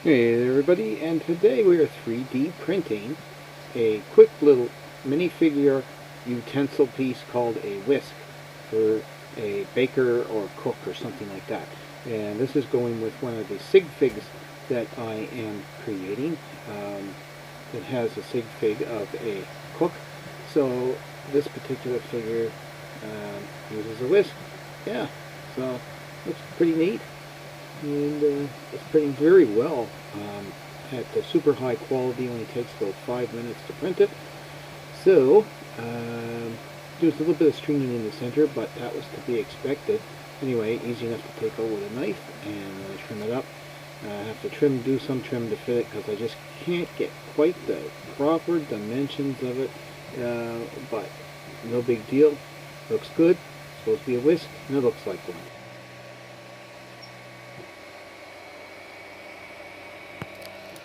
Hey there everybody, and today we are 3D printing a quick little minifigure utensil piece called a whisk for a baker or cook or something like that. And this is going with one of the sig figs that I am creating. It has a sig fig of a cook, so this particular figure uses a whisk. Yeah, so looks pretty neat. And it's printing very well at the super high quality. Only takes about 5 minutes to print it. So there's a little bit of stringing in the center, but that was to be expected. Anyway, easy enough to take out with a knife and trim it up. I have to do some trim to fit it because I just can't get quite the proper dimensions of it. But no big deal. Looks good. It's supposed to be a whisk, and it looks like one.